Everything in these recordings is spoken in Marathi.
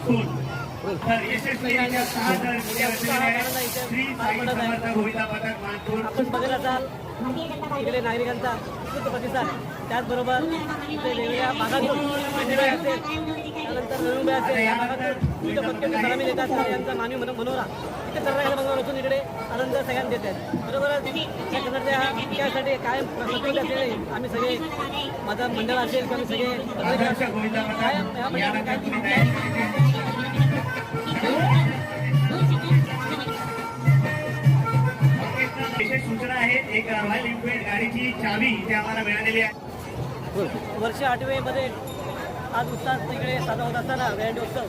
स्कूल तर यशस्वीरित्या 6,000 रुपये असलेले श्री साई समर्थ गोविंदा पथक मानपूर. आपण बघत असाल इकडे नागरिकांचा उत्स्फूर्त प्रतिसाद, त्याचबरोबर इथे वेगवेगळ्या भागातून मंदिरं असेल, त्यानंतर नळुंबे असेल, या भागातून विविध पथकांची सलामी देतात. यांचा मानवी मनोरा इथे सर्वांना बघणार असून इकडे आनंद सगळ्यांना देत आहेत. बरोबरच या कन्नडच्या विकासासाठी कायम प्रकृती असलेले आम्ही सगळे, माझा मंडळ असेल किंवा सगळे कायम विशेष सूचना आहेत. एक रॉयल एनफिल्ड गाडीची चावी इथे आम्हाला मिळालेली आहे. वर्ष 8वे मध्ये आज उत्साह इकडे साजरा होत असताना व्हॅलेंटाईन उत्सव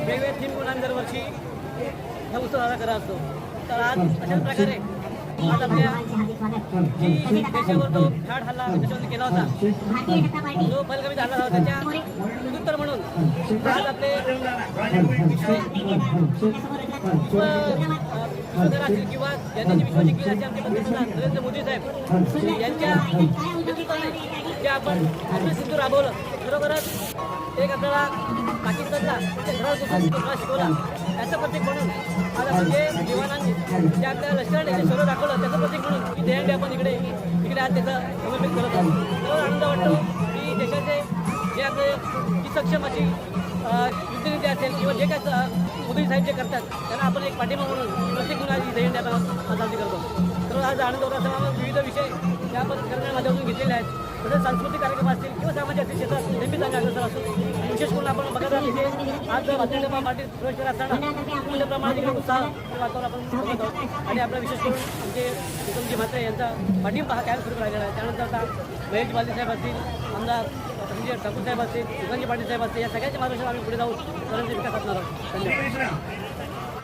वेगवेगळे थीम गुणांनी दरवर्षी हा उत्सव साजरा करत असतो. तर आज अशाच प्रकारे आज आपल्या जी देशावर जो फ्लॅट हल्ला त्याच्यावर केला होता, जो फलकमी झाला होता, त्याच्या उत्तर म्हणून आज आपले विश्वधर असतील किंवा ज्यांनी विश्व जिंकले असे आमचे पंतप्रधान नरेंद्र मोदी साहेब यांच्या नेतृत्वाने जे आपण ऑपरेशन सिंधू राबवलं, खरोखरच एक आपल्याला पाकिस्तानला त्या घरात बसून तुम्हाला शिकवला त्याचं प्रतीक म्हणून आज आपण जे जवानांनी जे आपल्या लष्कराने जे शौर्य दाखवलं त्याचं प्रतीक म्हणून की देहंडी आपण इकडे आज त्याचं समर्पित करत आहोत. तर आनंद वाटतो की देशाचे जे आपले जी सक्षम अशी युद्धनीती असेल किंवा जे काय मोदी साहेब जे करतात त्यांना आपण एक पाठिंबा म्हणून प्रत्येक गुणाची देहंडी आपण साजरी करतो. तर आज आनंद होत असताना विविध विषय जे आपण करण्याच्या माध्यमातून घेतलेले आहेत, तसेच सांस्कृतिक कार्यक्रम असतील किंवा सामाजिक क्षेत्रात नेहमीच आम्ही अग्रसर असतो. विशेष करून आपण बघत आहोत तिथे आज भारतीय जनता पार्टीत प्रवेश करत असताना मोठ्या प्रमाणात इकडे उत्साह वातावरण आपण बघत आहोत. आणि आपला विशेष करून आमचे विक्रमजी म्हात्रे यांचा पाठिंबा हा कायम सुरू राहिलेला आहे. त्यानंतर आता महेश बालदी साहेब असतील, आमदार संजय ठाकूर साहेब असतील, विक्रमजी पाटील साहेब असतील, या सगळ्यांच्या मार्गदर्शनात आम्ही पुढे जाऊन सर्वांचा विकास असणार आहोत. धन्यवाद.